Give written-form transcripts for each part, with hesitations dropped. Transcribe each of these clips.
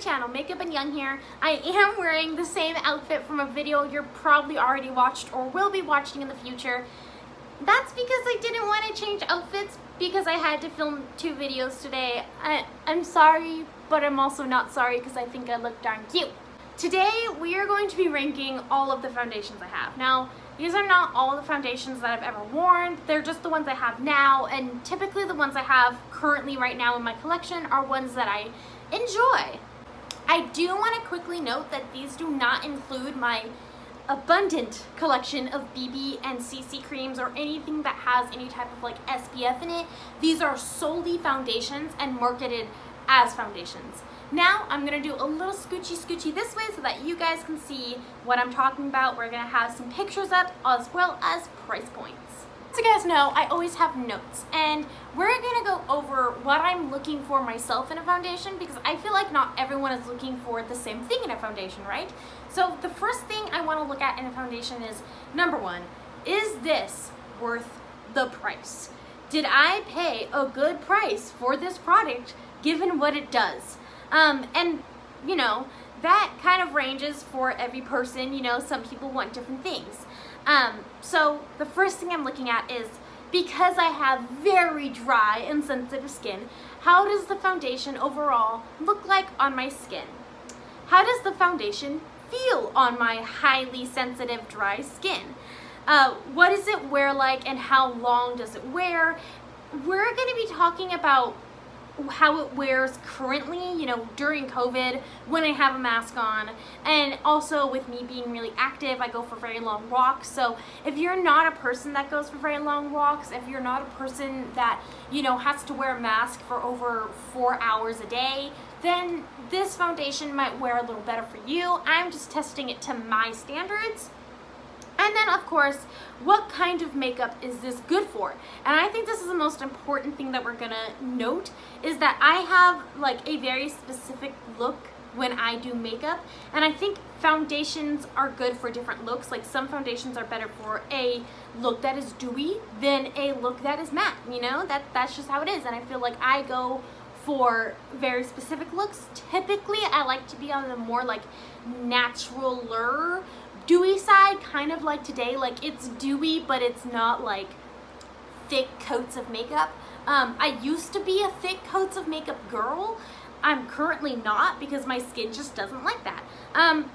channel, Makeup and Young here. I am wearing the same outfit from a video you're probably already watched or will be watching in the future. That's because I didn't want to change outfits because I had to film 2 videos today. I'm sorry, but I'm also not sorry because I think I look darn cute. Today we are going to be ranking all of the foundations I have. Now, these are not all the foundations that I've ever worn. They're just the ones I have now, and typically the ones I have currently right now in my collection are ones that I enjoy. I do want to quickly note that these do not include my abundant collection of BB and CC creams or anything that has any type of like SPF in it. These are solely foundations and marketed as foundations. Now I'm gonna do a little scoochy this way so that you guys can see what I'm talking about. We're gonna have some pictures up as well as price points. As you guys know, I always have notes, and we're gonna go over what I'm looking for myself in a foundation because I feel like not everyone is looking for the same thing in a foundation, right? So the first thing I wanna look at in a foundation is, number 1, is this worth the price? Did I pay a good price for this product given what it does? And you know, that kind of ranges for every person. You know, some people want different things. So the first thing I'm looking at is, because I have very dry and sensitive skin, how does the foundation overall look like on my skin? How does the foundation feel on my highly sensitive dry skin? What does it wear like, and how long does it wear? We're going to be talking about how it wears currently, you know, during COVID when I have a mask on, and also with me being really active, I go for very long walks. So if you're not a person that goes for very long walks, if you're not a person that, you know, has to wear a mask for over 4 hours a day, then this foundation might wear a little better for you. I'm just testing it to my standards. And then, of course, what kind of makeup is this good for? And I think this is the most important thing that we're gonna note, is that I have like a very specific look when I do makeup, and I think foundations are good for different looks. Like, some foundations are better for a look that is dewy than a look that is matte, you know? That's just how it is, and I feel like I go for very specific looks. Typically, I like to be on the more like naturaler, dewy side, kind of like today. Like, it's dewy, but it's not like thick coats of makeup. I used to be a thick coats of makeup girl. I'm currently not because my skin just doesn't like that.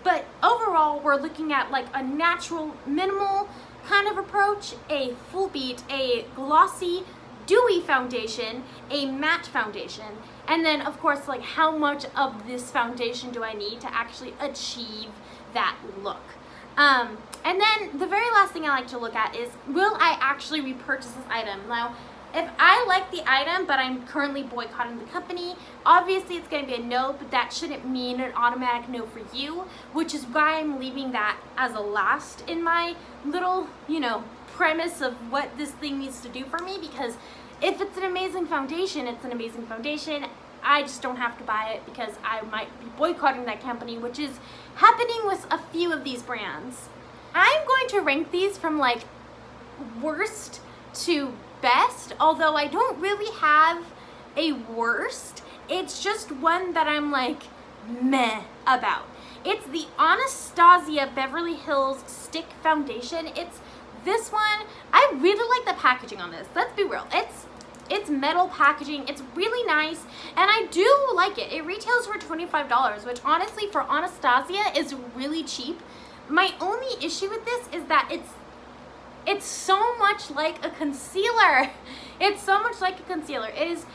But overall, we're looking at like a natural, minimal kind of approach, a full beat, a glossy, dewy foundation, a matte foundation, and then of course, like, how much of this foundation do I need to actually achieve that look? And then the very last thing I like to look at is, will I actually repurchase this item? Now, if I like the item but I'm currently boycotting the company, obviously it's going to be a no, but that shouldn't mean an automatic no for you, which is why I'm leaving that as a last in my little, you know, premise of what this thing needs to do for me, because if it's an amazing foundation, it's an amazing foundation. I just don't have to buy it because I might be boycotting that company, which is happening with a few of these brands. I'm going to rank these from like worst to best, although I don't really have a worst. It's just one that I'm like meh about. It's the Anastasia Beverly Hills Stick Foundation. It's this one. I really like the packaging on this. Let's be real. It's metal packaging. It's really nice, and I do like it. It retails for $25, which honestly for Anastasia is really cheap. My only issue with this is that it's so much like a concealer. It's so much like a concealer. It is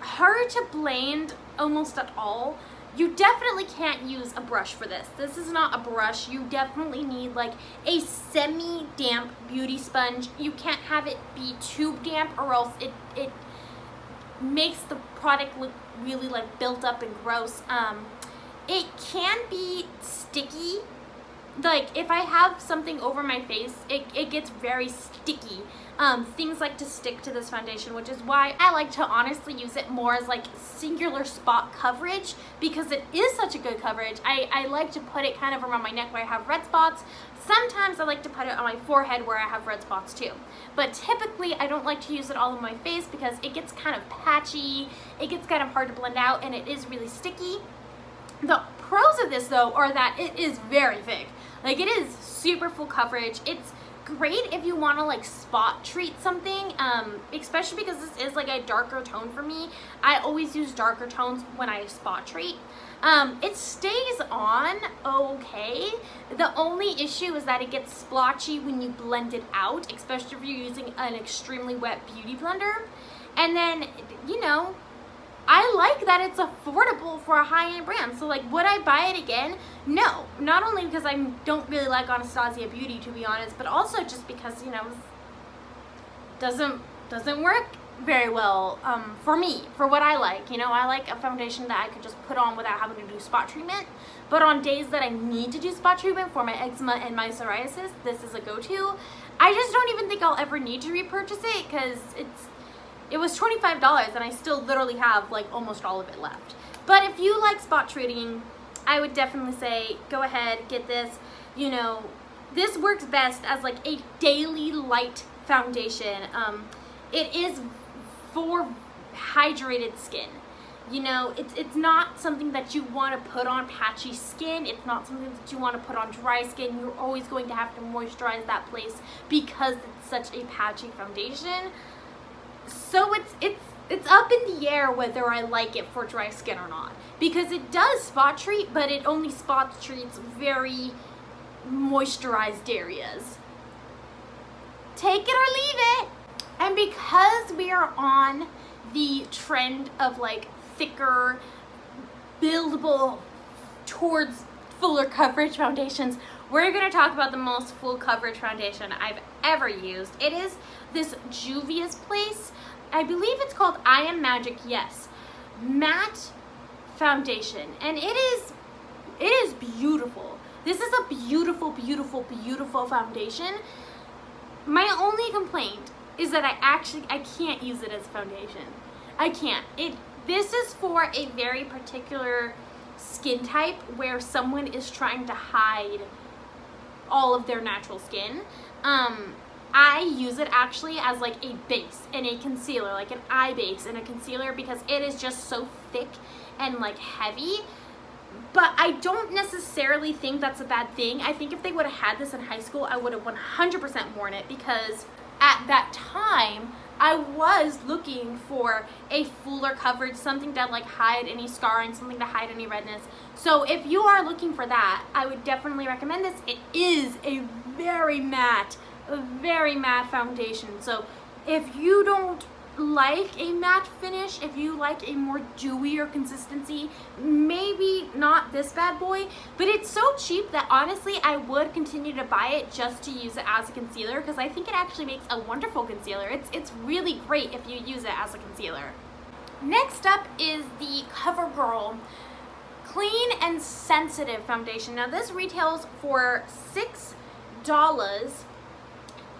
hard to blend almost at all. You definitely can't use a brush for this. This is not a brush. You definitely need like a semi-damp beauty sponge. You can't have it be too damp, or else it makes the product look really like built up and gross. It can be sticky. Like, if I have something over my face, it gets very sticky. Things like to stick to this foundation, which is why I like to honestly use it more as like singular spot coverage, because it is such a good coverage. I like to put it kind of around my neck where I have red spots. Sometimes I like to put it on my forehead where I have red spots too. But typically I don't like to use it all on my face because it gets kind of patchy, it gets kind of hard to blend out, and it is really sticky. The pros of this though are that it is very thick. Like, it is super full coverage. It's great if you want to like spot treat something, especially because this is like a darker tone for me. I always use darker tones when I spot treat. It stays on okay. The only issue is that it gets splotchy when you blend it out, especially if you're using an extremely wet beauty blender. And then, you know, I like that it's affordable for a high-end brand. So like, would I buy it again? No. Not only because I don't really like Anastasia Beauty, to be honest, but also just because, you know, doesn't work very well for me, for what I like. You know, I like a foundation that I could just put on without having to do spot treatment. But on days that I need to do spot treatment for my eczema and my psoriasis, this is a go-to. I just don't even think I'll ever need to repurchase it because it was $25 and I still literally have like almost all of it left. But if you like spot treating, I would definitely say go ahead, get this. You know, this works best as like a daily light foundation. It is for hydrated skin. You know, it's not something that you want to put on patchy skin. It's not something that you want to put on dry skin. You're always going to have to moisturize that place because it's such a patchy foundation. So it's up in the air whether I like it for dry skin or not, because it does spot treat, but it only spot treats very moisturized areas. Take it or leave it. And because we are on the trend of like thicker, buildable towards fuller coverage foundations, we're going to talk about the most full coverage foundation I've ever used. It is this Juvias Place. I believe it's called I Am Magic, yes, matte foundation, and it is beautiful. This is a beautiful, beautiful, beautiful foundation. My only complaint is that I can't use it as foundation. I can't. This is for a very particular skin type where someone is trying to hide all of their natural skin. I use it actually as like a base and a concealer, like an eye base and a concealer, because it is just so thick and like heavy. But I don't necessarily think that's a bad thing. I think if they would have had this in high school, I would have 100% worn it, because at that time I was looking for a fuller coverage, something to like hide any scarring, something to hide any redness. So if you are looking for that, I would definitely recommend this. It is a very matte foundation. So if you don't like a matte finish, if you like a more dewier consistency, maybe not this bad boy, but it's so cheap that honestly I would continue to buy it just to use it as a concealer, because I think it actually makes a wonderful concealer. It's really great if you use it as a concealer. Next up is the Covergirl Clean and Sensitive Foundation. Now this retails for $6,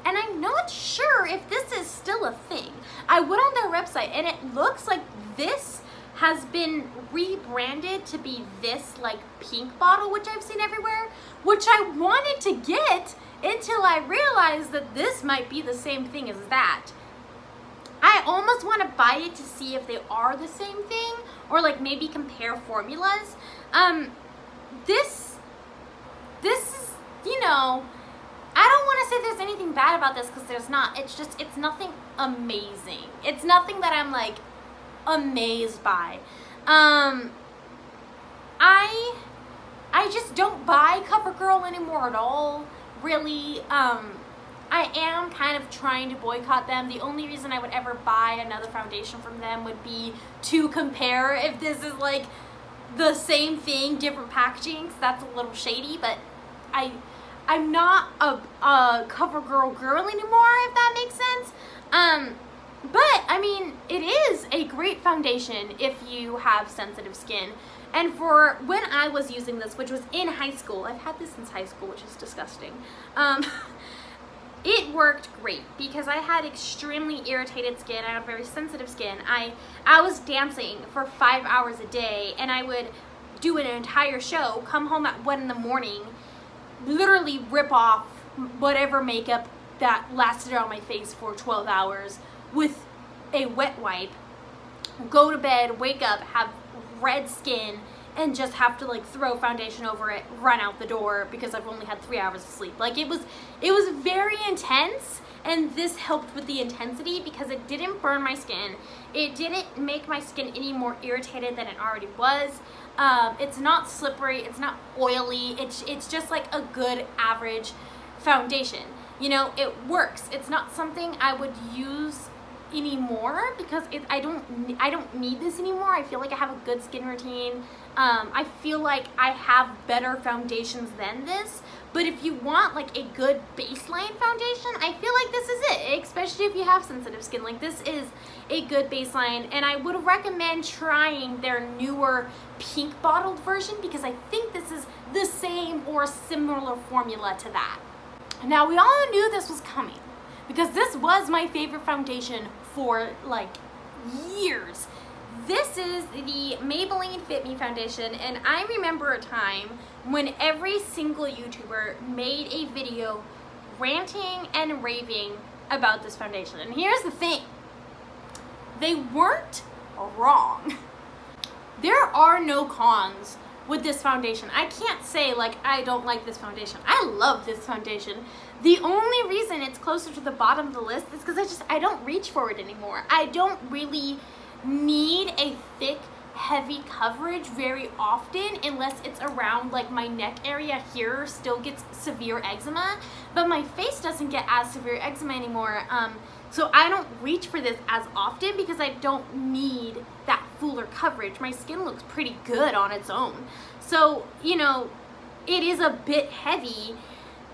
and I'm not sure if this is still a thing. I went on their website and it looks like this has been rebranded to be this like pink bottle, which I've seen everywhere, which I wanted to get until I realized that this might be the same thing as that. I almost want to buy it to see if they are the same thing, or like maybe compare formulas. This is, you know, I don't want to say there's anything bad about this, because there's not. It's just, it's nothing amazing. It's nothing that I'm like amazed by. I just don't buy Covergirl anymore at all, really. I am kind of trying to boycott them. The only reason I would ever buy another foundation from them would be to compare if this is like the same thing, different packaging, because that's a little shady. But I'm not a Covergirl girl anymore, if that makes sense. But I mean, it is a great foundation if you have sensitive skin. And for when I was using this, which was in high school, I've had this since high school, which is disgusting. It worked great because I had extremely irritated skin. I have very sensitive skin. I was dancing for 5 hours a day, and I would do an entire show, come home at 1 in the morning, literally rip off whatever makeup that lasted on my face for 12 hours with a wet wipe, go to bed, wake up, have red skin, and just have to like throw foundation over it, run out the door because I've only had 3 hours of sleep. Like it was very intense, and this helped with the intensity because it didn't burn my skin. It didn't make my skin any more irritated than it already was. It's not slippery, it's not oily, it's just like a good average foundation. You know, it works. It's not something I would use anymore because I don't need this anymore. I feel like I have a good skin routine. I feel like I have better foundations than this, but if you want like a good baseline foundation, I feel like this is it, especially if you have sensitive skin. Like this is a good baseline, and I would recommend trying their newer pink bottled version because I think this is the same or similar formula to that. Now, we all knew this was coming because this was my favorite foundation for like years. This is the Maybelline Fit Me foundation, and I remember a time when every single YouTuber made a video ranting and raving about this foundation. And here's the thing, they weren't wrong. There are no cons with this foundation. I can't say like I don't like this foundation. I love this foundation. The only reason it's closer to the bottom of the list is because I don't reach for it anymore. I don't really need a thick, heavy coverage very often unless it's around like my neck area here still gets severe eczema, but my face doesn't get as severe eczema anymore. So I don't reach for this as often because I don't need that fuller coverage. My skin looks pretty good on its own. So, you know, it is a bit heavy,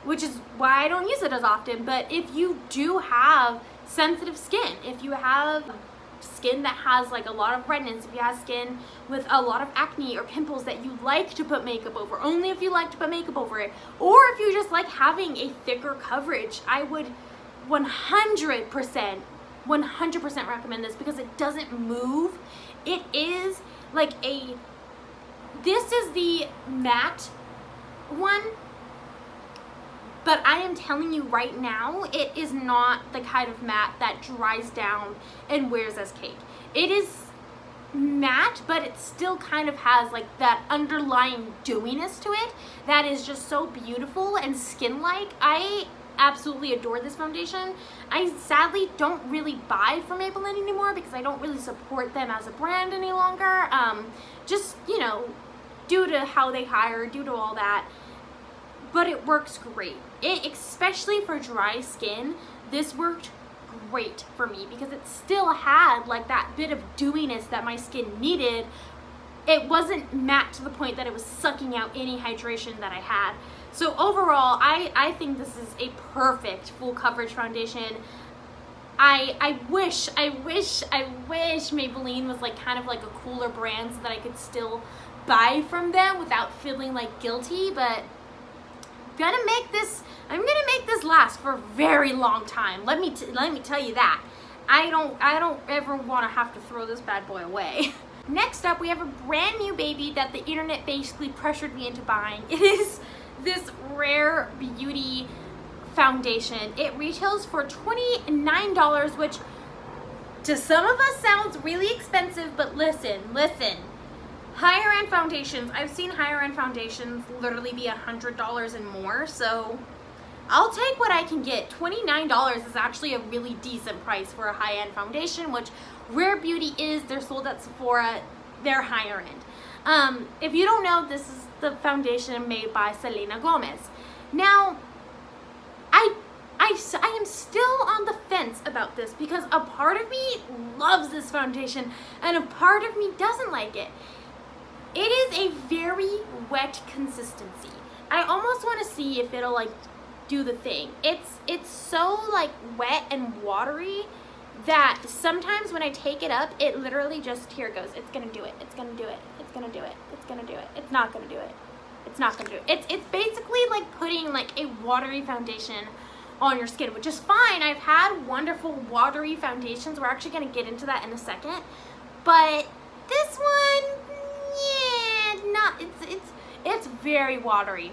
which is why I don't use it as often. But if you do have sensitive skin, if you have skin that has like a lot of redness, if you have skin with a lot of acne or pimples that you like to put makeup over, only if you like to put makeup over it, or if you just like having a thicker coverage, I would 100% recommend this because it doesn't move. It is like this is the matte one, but I am telling you right now, it is not the kind of matte that dries down and wears as cake. It is matte, but it still kind of has like that underlying dewiness to it that is just so beautiful and skin-like. I absolutely adore this foundation. I sadly don't really buy from Maybelline anymore because I don't really support them as a brand any longer. Just, you know, due to how they hire, due to all that. But it works great. Especially for dry skin, this worked great for me because it still had like that bit of dewiness that my skin needed. It wasn't matte to the point that it was sucking out any hydration that I had. So overall, I think this is a perfect full coverage foundation. I wish Maybelline was like kind of like a cooler brand so that I could still buy from them without feeling like guilty, but I'm gonna make this last for a very long time. Let me tell you that. I don't ever want to have to throw this bad boy away. Next up, we have a brand new baby that the internet basically pressured me into buying. It is this Rare Beauty foundation. It retails for $29, which to some of us sounds really expensive, but listen. Higher end foundations, I've seen higher end foundations literally be $100 and more, so I'll take what I can get. $29 is actually a really decent price for a high end foundation, which Rare Beauty is. They're sold at Sephora. They're higher end. If you don't know, this is the foundation made by Selena Gomez. Now, I am still on the fence about this because a part of me loves this foundation and a part of me doesn't like it. It is a very wet consistency. I almost want to see if it'll like do the thing. It's so like wet and watery that sometimes when I take it up, it literally just, here it goes. It's gonna do it. It's gonna do it. It's gonna do it. It's gonna do it. It's not gonna do it. It's not gonna do it. It's basically like putting like a watery foundation on your skin, which is fine. I've had wonderful watery foundations. We're actually gonna get into that in a second. But this one, yeah, it's very watery.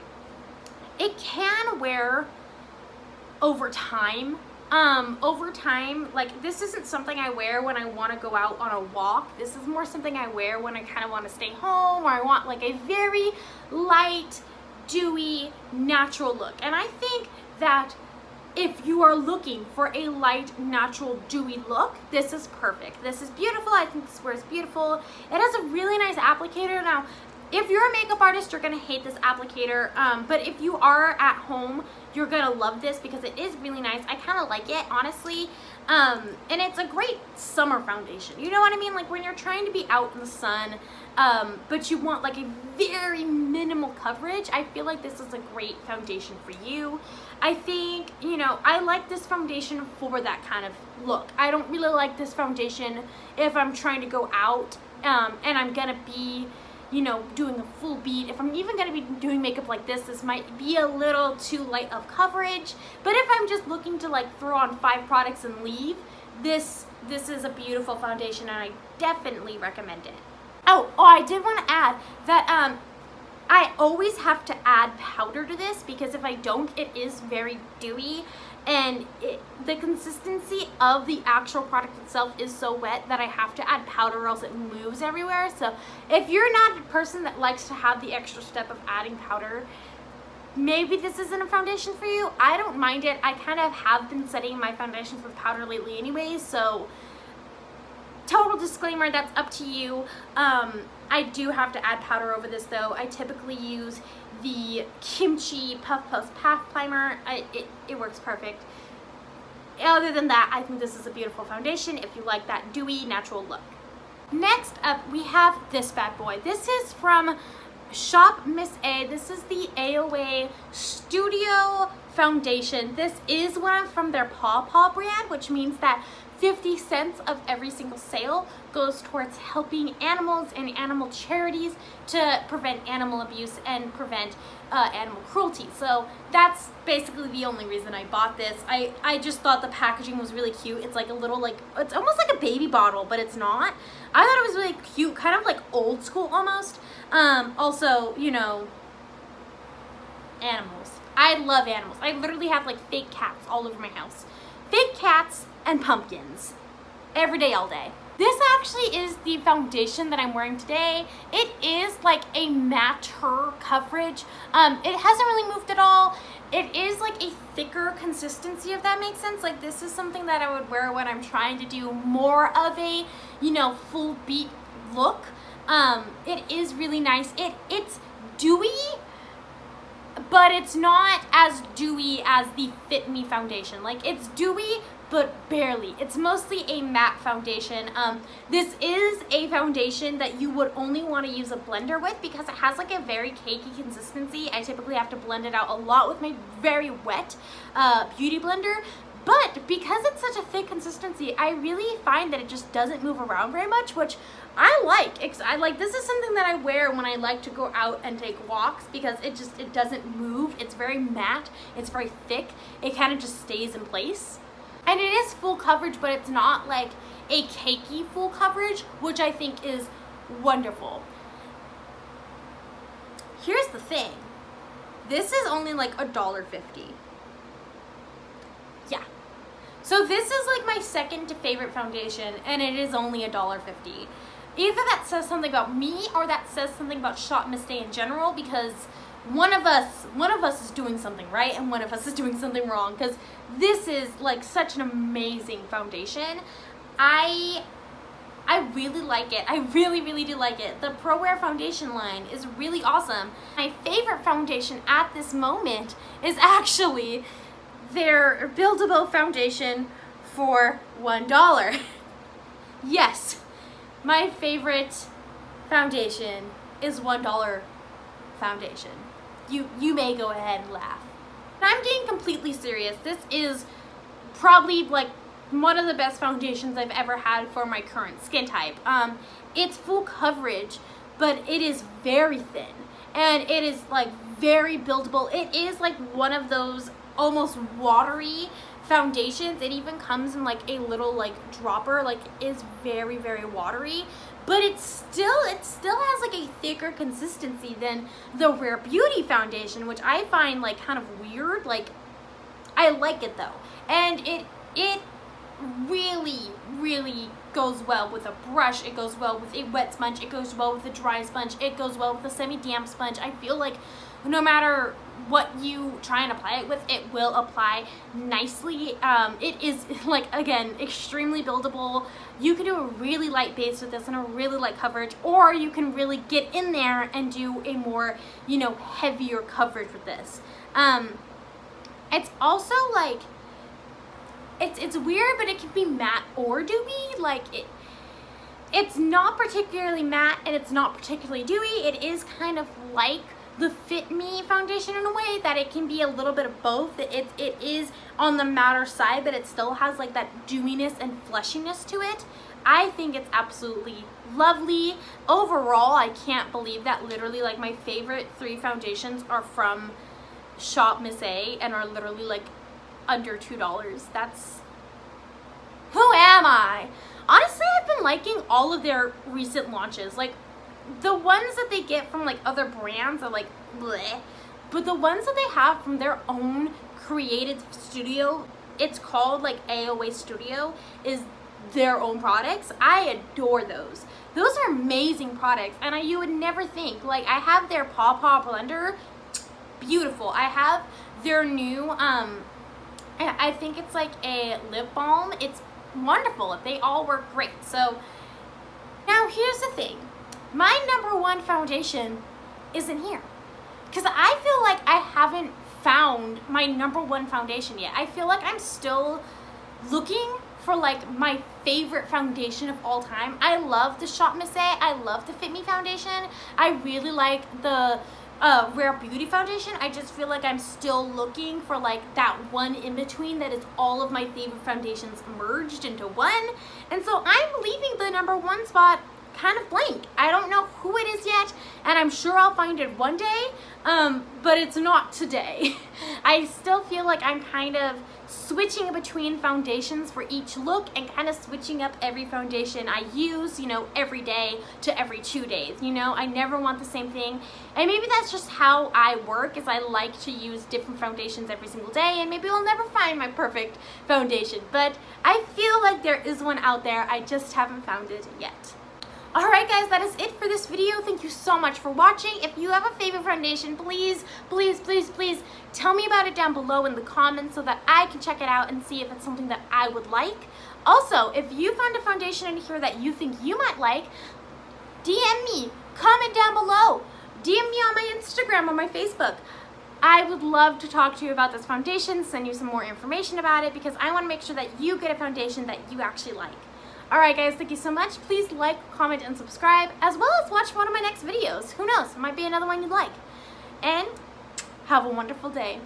It can wear over time, over time, like this isn't something I wear when I want to go out on a walk. This is more something I wear when I kind of want to stay home, or I want like a very light, dewy, natural look. And I think that if you are looking for a light, natural, dewy look, this is perfect. This is beautiful. I think this wears beautiful. It has a really nice applicator. Now, if you're a makeup artist, you're gonna hate this applicator, but if you are at home, you're gonna love this because it is really nice. I kind of like it, honestly, and it's a great summer foundation. You know what I mean? Like when you're trying to be out in the sun, but you want like a very minimal coverage, I feel like this is a great foundation for you. I think, you know, I like this foundation for that kind of look. I don't really like this foundation if I'm trying to go out, and I'm gonna be, you know, doing a full beat. If I'm even gonna be doing makeup like this might be a little too light of coverage. But if I'm just looking to like throw on 5 products and leave, this is a beautiful foundation, and I definitely recommend it. Oh, I did want to add that I always have to add powder to this, because if I don't, it is very dewy, and the consistency of the actual product itself is so wet that I have to add powder or else it moves everywhere. So if you're not a person that likes to have the extra step of adding powder, maybe this isn't a foundation for you. I don't mind it. I kind of have been setting my foundations with powder lately anyways, so total disclaimer, that's up to you. I do have to add powder over this though. I typically use the Kimchi Puff Puff Path Primer. It works perfect. Other than that, I think this is a beautiful foundation if you like that dewy, natural look. Next up, we have this bad boy. This is from Shop Miss A. This is the AOA Studio Foundation. This is one from their Paw Paw brand, which means that 50 cents of every single sale goes towards helping animals and animal charities to prevent animal abuse and prevent animal cruelty. So that's basically the only reason I bought this. I just thought the packaging was really cute. It's like a little, like, it's almost like a baby bottle, but it's not. I thought it was really cute, kind of like old school almost. Also, you know, animals. I love animals. I literally have like fake cats all over my house. Fake cats and pumpkins every day, all day. This actually is the foundation that I'm wearing today. It is like a matter coverage. It hasn't really moved at all. It is like a thicker consistency, if that makes sense. Like this is something that I would wear when I'm trying to do more of a, you know, full beat look. It is really nice. It's dewy, but it's not as dewy as the Fit Me foundation. Like it's dewy, but barely. It's mostly a matte foundation. This is a foundation that you would only want to use a blender with because it has like a very cakey consistency. I typically have to blend it out a lot with my very wet beauty blender. But because it's such a thick consistency, I really find that it just doesn't move around very much, which I like. This is something that I wear when I like to go out and take walks because it doesn't move. It's very matte, it's very thick. It kind of just stays in place. And it is full coverage, but it's not like a cakey full coverage, which I think is wonderful. Here's the thing. This is only like $1.50. Yeah. So this is like my second favorite foundation, and it is only $1.50. Either that says something about me or that says something about Shop Miss A in general, because one of us is doing something right and one of us is doing something wrong, because this is like such an amazing foundation. I really like it. I really do like it. The ProWear foundation line is really awesome. My favorite foundation at this moment is actually their buildable foundation for $1. Yes, my favorite foundation is $1 foundation. You may go ahead and laugh. I'm being completely serious. This is probably like one of the best foundations I've ever had for my current skin type. It's full coverage, but it is very thin, and it is like very buildable. It is like one of those almost watery foundations. It even comes in like a little like dropper. Like it is very watery, but it still has like a thicker consistency than the Rare Beauty foundation, which I find like kind of weird. Like I like it though, and It really goes well with a brush, it goes well with a wet sponge, it goes well with a dry sponge, it goes well with a semi-damp sponge. I feel like no matter what you try and apply it with, it will apply nicely. It is, like, again, extremely buildable. You can do a really light base with this and a really light coverage, or you can really get in there and do a more, you know, heavier coverage with this. It's also like, it's weird, but it can be matte or dewy. Like, it's not particularly matte and it's not particularly dewy. It is kind of like the Fit Me foundation in a way that it can be a little bit of both. It is on the matter side, but it still has like that dewiness and fleshiness to it. I think it's absolutely lovely. Overall, I can't believe that literally like my favorite 3 foundations are from Shop Miss A and are literally like under $2. That's, who am I? Honestly, I've been liking all of their recent launches. Like, the ones that they get from like other brands are like bleh, but the ones that they have from their own creative studio, it's called like AOA Studio, is their own products. I adore those. Those are amazing products, and you would never think. Like, I have their Paw Paw blender, beautiful. I have their new I think it's like a lip balm. It's wonderful. They all work great. So now here's the thing. My #1 foundation isn't here, because I feel like I haven't found my #1 foundation yet. I feel like I'm still looking for like my favorite foundation of all time. I love the Shop Miss A. I love the Fit Me foundation. I really like the Rare Beauty foundation. I just feel like I'm still looking for like that one in between that is all of my favorite foundations merged into one. And so I'm leaving the #1 spot kind of blank. I don't know who it is yet, and I'm sure I'll find it one day, but it's not today. I still feel like I'm kind of switching between foundations for each look and kind of switching up every foundation I use, you know, every day to every 2 days, you know. I never want the same thing, and maybe that's just how I work, is I like to use different foundations every single day, and maybe I'll never find my perfect foundation, but I feel like there is one out there. I just haven't found it yet. Alright guys, that is it for this video. Thank you so much for watching. If you have a favorite foundation, please tell me about it down below in the comments so that I can check it out and see if it's something that I would like. Also, if you found a foundation in here that you think you might like, DM me, comment down below, DM me on my Instagram or my Facebook. I would love to talk to you about this foundation, send you some more information about it, because I want to make sure that you get a foundation that you actually like. Alright guys, thank you so much. Please like, comment, and subscribe, as well as watch one of my next videos. Who knows, it might be another one you'd like. And have a wonderful day.